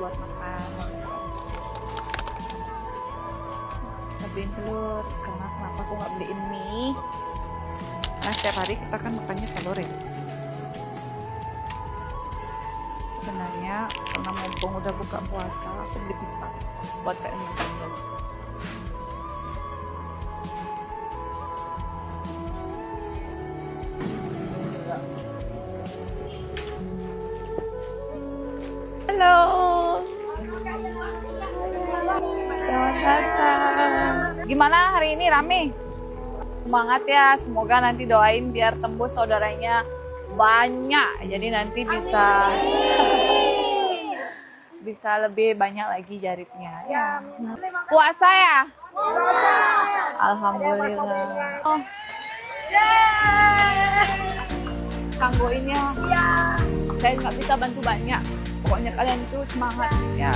buat makan. Kita beliin telur, karena kenapa aku nggak beliin mie? Nah, setiap hari kita kan makannya telur ya. Sebenarnya karena mumpung udah buka puasa, aku beli pisang buat kayak makan dulu. Halo. Selamat datang. Gimana hari ini rame? Semangat ya, semoga nanti doain biar tembus saudaranya banyak. Jadi nanti bisa lebih banyak lagi jaritnya. Ya. Puasa ya? Alhamdulillah. Oh. Kanggoin ya. Saya nggak bisa bantu banyak. Pokoknya kalian itu semangat ya.